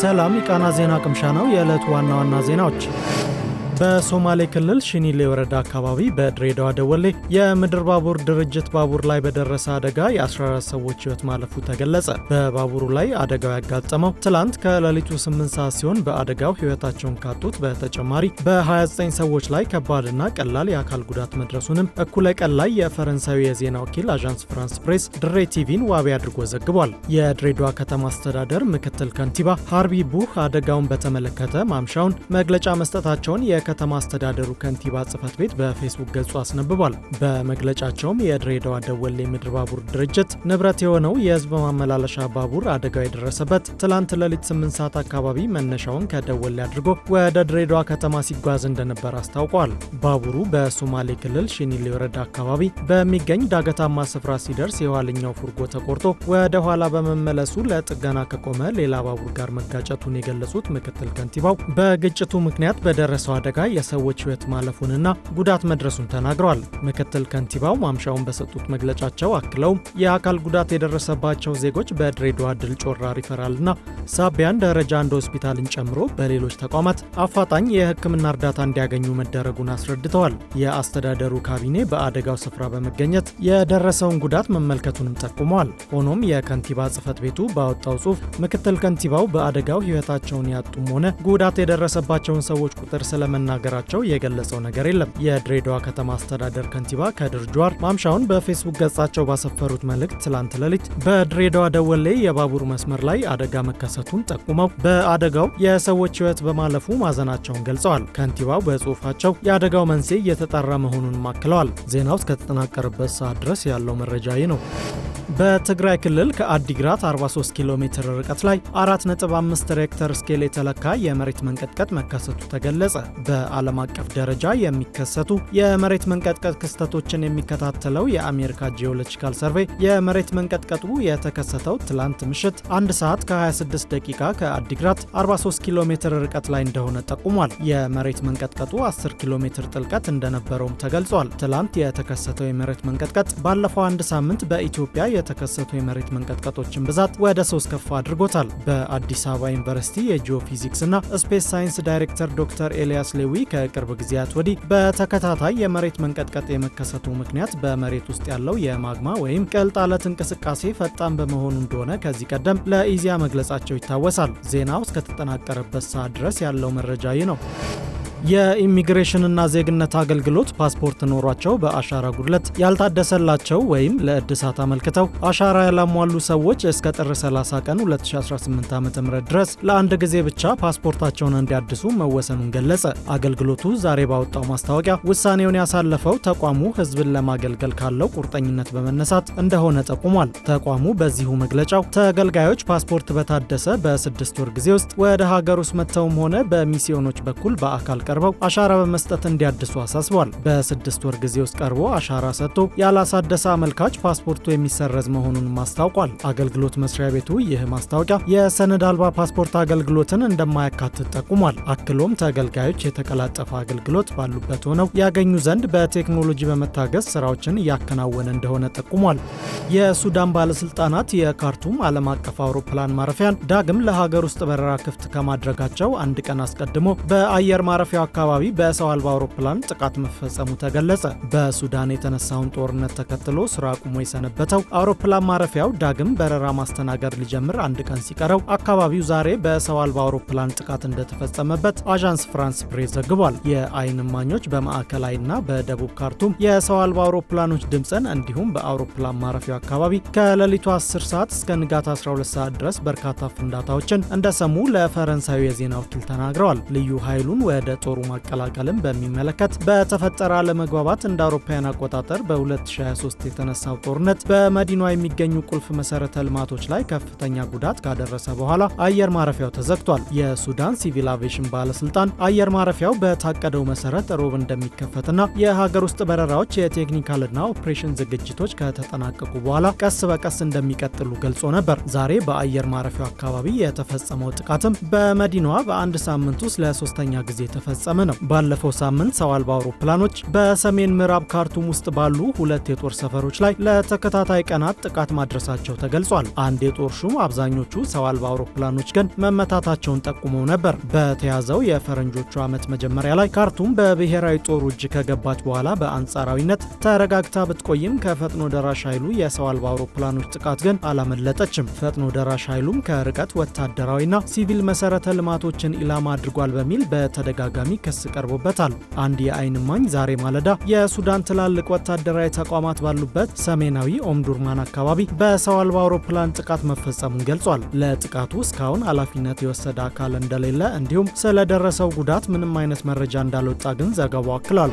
ሰላም የቃና ዜና ቅምሻ ነው። የዕለቱ ዋና ዋና ዜናዎች በሶማሌ ክልል ሽኒሌ ወረዳ አካባቢ በድሬዳዋ ደወሌ የምድር ባቡር ድርጅት ባቡር ላይ በደረሰ አደጋ የ14 ሰዎች ሕይወት ማለፉ ተገለጸ። በባቡሩ ላይ አደጋው ያጋጠመው ትላንት ከሌሊቱ 8 ሰዓት ሲሆን በአደጋው ሕይወታቸውን ካጡት በተጨማሪ በ29 ሰዎች ላይ ከባድና ቀላል የአካል ጉዳት መድረሱንም እኩለ ቀን ላይ የፈረንሳዊ የዜና ወኪል አዣንስ ፍራንስ ፕሬስ ድሬ ቲቪን ዋቢ አድርጎ ዘግቧል። የድሬዳዋ ከተማ አስተዳደር ምክትል ከንቲባ ሃርቢ ቡህ አደጋውን በተመለከተ ማምሻውን መግለጫ መስጠታቸውን ከተማ አስተዳደሩ ከንቲባ ጽሕፈት ቤት በፌስቡክ ገጹ አስነብቧል። በመግለጫቸውም የድሬዳዋ ደወሌ ምድር ባቡር ድርጅት ንብረት የሆነው የሕዝብ ማመላለሻ ባቡር አደጋው የደረሰበት ትላንት ሌሊት 8 ሰዓት አካባቢ መነሻውን ከደወሌ አድርጎ ወደ ድሬዳዋ ከተማ ሲጓዝ እንደነበር አስታውቋል። ባቡሩ በሶማሌ ክልል ሽኒሌ ወረዳ አካባቢ በሚገኝ ዳገታማ ስፍራ ሲደርስ የኋለኛው ፉርጎ ተቆርጦ ወደ ኋላ በመመለሱ ለጥገና ከቆመ ሌላ ባቡር ጋር መጋጨቱን የገለጹት ምክትል ከንቲባው በግጭቱ ምክንያት በደረሰው አደጋ የሰዎች ሕይወት ማለፉንና ጉዳት መድረሱን ተናግረዋል። ምክትል ከንቲባው ማምሻውን በሰጡት መግለጫቸው አክለውም የአካል ጉዳት የደረሰባቸው ዜጎች በድሬዳዋ ድል ጮራ ሪፈራልና ሳቢያን ደረጃ 1 ሆስፒታልን ጨምሮ በሌሎች ተቋማት አፋጣኝ የሕክምና እርዳታ እንዲያገኙ መደረጉን አስረድተዋል። የአስተዳደሩ ካቢኔ በአደጋው ስፍራ በመገኘት የደረሰውን ጉዳት መመልከቱንም ጠቁመዋል። ሆኖም የከንቲባ ጽሕፈት ቤቱ ባወጣው ጽሑፍ ምክትል ከንቲባው በአደጋው ሕይወታቸውን ያጡም ሆነ ጉዳት የደረሰባቸውን ሰዎች ቁጥር ስለመናገራቸው የገለጸው ነገር የለም። የድሬዳዋ ከተማ አስተዳደር ከንቲባ ከድር ጁሃር ማምሻውን በፌስቡክ ገጻቸው ባሰፈሩት መልእክት ትላንት ሌሊት በድሬዳዋ ደወሌ የባቡር መስመር ላይ አደጋ መከሰቱን ጠቁመው በአደጋው የሰዎች ሕይወት በማለፉ ማዘናቸውን ገልጸዋል። ከንቲባው በጽሑፋቸው የአደጋው መንስኤ እየተጣራ መሆኑንም አክለዋል። ዜናው እስከተጠናቀረበት ሰዓት ድረስ ያለው መረጃ ይህ ነው። በትግራይ ክልል ከአዲግራት 43 ኪሎ ሜትር ርቀት ላይ 4.5 ሬክተር ስኬል የተለካ የመሬት መንቀጥቀጥ መከሰቱ ተገለጸ። በዓለም አቀፍ ደረጃ የሚከሰቱ የመሬት መንቀጥቀጥ ክስተቶችን የሚከታተለው የአሜሪካ ጂኦሎጂካል ሰርቬይ የመሬት መንቀጥቀጡ የተከሰተው ትላንት ምሽት 1 ሰዓት ከ26 ደቂቃ ከአዲግራት 43 ኪሎ ሜትር ርቀት ላይ እንደሆነ ጠቁሟል። የመሬት መንቀጥቀጡ 10 ኪሎ ሜትር ጥልቀት እንደነበረውም ተገልጿል። ትላንት የተከሰተው የመሬት መንቀጥቀጥ ባለፈው አንድ ሳምንት በኢትዮጵያ የተከሰቱ የመሬት መንቀጥቀጦችን ብዛት ወደ 3 ከፍ አድርጎታል። በአዲስ አበባ ዩኒቨርሲቲ የጂኦፊዚክስ እና ስፔስ ሳይንስ ዳይሬክተር ዶክተር ኤልያስ ሌዊ ከቅርብ ጊዜያት ወዲህ በተከታታይ የመሬት መንቀጥቀጥ የመከሰቱ ምክንያት በመሬት ውስጥ ያለው የማግማ ወይም ቅልጥ አለት እንቅስቃሴ ፈጣን በመሆኑ እንደሆነ ከዚህ ቀደም ለኢዜአ መግለጻቸው ይታወሳል። ዜናው እስከተጠናቀረበት ሰዓት ድረስ ያለው መረጃ ይህ ነው። የኢሚግሬሽንና ዜግነት አገልግሎት ፓስፖርት ኖሯቸው በአሻራ ጉድለት ያልታደሰላቸው ወይም ለእድሳት አመልክተው አሻራ ያላሟሉ ሰዎች እስከ ጥር 30 ቀን 2018 ዓ.ም ድረስ ለአንድ ጊዜ ብቻ ፓስፖርታቸውን እንዲያድሱ መወሰኑን ገለጸ። አገልግሎቱ ዛሬ ባወጣው ማስታወቂያ ውሳኔውን ያሳለፈው ተቋሙ ሕዝብን ለማገልገል ካለው ቁርጠኝነት በመነሳት እንደሆነ ጠቁሟል። ተቋሙ በዚሁ መግለጫው ተገልጋዮች ፓስፖርት በታደሰ በ6 ወር ጊዜ ውስጥ ወደ ሀገር ውስጥ መጥተውም ሆነ በሚስዮኖች በኩል በአካል ቀርበው አሻራ በመስጠት እንዲያድሱ አሳስቧል። በ6 ወር ጊዜ ውስጥ ቀርቦ አሻራ ሰጥቶ ያላሳደሰ አመልካች ፓስፖርቱ የሚሰረዝ መሆኑን ማስታውቋል። አገልግሎት መስሪያ ቤቱ ይህ ማስታወቂያ የሰነድ አልባ ፓስፖርት አገልግሎትን እንደማያካትት ጠቁሟል። አክሎም ተገልጋዮች የተቀላጠፈ አገልግሎት ባሉበት ሆነው ያገኙ ዘንድ በቴክኖሎጂ በመታገዝ ስራዎችን እያከናወነ እንደሆነ ጠቁሟል። የሱዳን ባለስልጣናት የካርቱም ዓለም አቀፍ አውሮፕላን ማረፊያን ዳግም ለሀገር ውስጥ በረራ ክፍት ከማድረጋቸው አንድ ቀን አስቀድሞ በአየር ማረፊያ አካባቢ በሰው አልባ አውሮፕላን ጥቃት መፈጸሙ ተገለጸ። በሱዳን የተነሳውን ጦርነት ተከትሎ ስራ አቁሞ የሰነበተው አውሮፕላን ማረፊያው ዳግም በረራ ማስተናገድ ሊጀምር አንድ ቀን ሲቀረው አካባቢው ዛሬ በሰው አልባ አውሮፕላን ጥቃት እንደተፈጸመበት አዣንስ ፍራንስ ፕሬስ ዘግቧል። የአይን እማኞች በማዕከላዊና በደቡብ ካርቱም የሰው አልባ አውሮፕላኖች ድምፅን እንዲሁም በአውሮፕላን ማረፊያው አካባቢ ከሌሊቱ 10 ሰዓት እስከ ንጋት 12 ሰዓት ድረስ በርካታ ፍንዳታዎችን እንደሰሙ ለፈረንሳዊ የዜና ወኪል ተናግረዋል። ልዩ ኃይሉን ወደ ጦሩ ማቀላቀልን በሚመለከት በተፈጠረ አለመግባባት እንደ አውሮፓውያን አቆጣጠር በ2023 የተነሳው ጦርነት በመዲናዋ የሚገኙ ቁልፍ መሰረተ ልማቶች ላይ ከፍተኛ ጉዳት ካደረሰ በኋላ አየር ማረፊያው ተዘግቷል። የሱዳን ሲቪል አቪዬሽን ባለስልጣን አየር ማረፊያው በታቀደው መሰረት ሮብ እንደሚከፈትና የሀገር ውስጥ በረራዎች የቴክኒካልና ኦፕሬሽን ዝግጅቶች ከተጠናቀቁ በኋላ ቀስ በቀስ እንደሚቀጥሉ ገልጾ ነበር። ዛሬ በአየር ማረፊያው አካባቢ የተፈጸመው ጥቃትም በመዲናዋ በአንድ ሳምንት ውስጥ ለ3ኛ ጊዜ ተፈጽሟል። እየተፈጸመ ነው። ባለፈው ሳምንት ሰው አልባ አውሮፕላኖች በሰሜን ምዕራብ ካርቱም ውስጥ ባሉ 2 የጦር ሰፈሮች ላይ ለተከታታይ ቀናት ጥቃት ማድረሳቸው ተገልጿል። አንድ የጦር ሹም አብዛኞቹ ሰው አልባ አውሮፕላኖች ግን መመታታቸውን ጠቁመው ነበር። በተያዘው የፈረንጆቹ ዓመት መጀመሪያ ላይ ካርቱም በብሔራዊ ጦሩ እጅ ከገባች በኋላ በአንጻራዊነት ተረጋግታ ብትቆይም ከፈጥኖ ደራሽ ኃይሉ የሰው አልባ አውሮፕላኖች ጥቃት ግን አላመለጠችም። ፈጥኖ ደራሽ ኃይሉም ከርቀት ወታደራዊና ሲቪል መሰረተ ልማቶችን ኢላማ አድርጓል በሚል በተደጋጋሚ ክስ ቀርቦበታል። አንድ የዓይን እማኝ ዛሬ ማለዳ የሱዳን ትላልቅ ወታደራዊ ተቋማት ባሉበት ሰሜናዊ ኦምዱርማን አካባቢ በሰው አልባ አውሮፕላን ጥቃት መፈጸሙን ገልጿል። ለጥቃቱ እስካሁን ኃላፊነት የወሰደ አካል እንደሌለ እንዲሁም ስለደረሰው ጉዳት ምንም አይነት መረጃ እንዳልወጣ ግን ዘገባው አክሏል።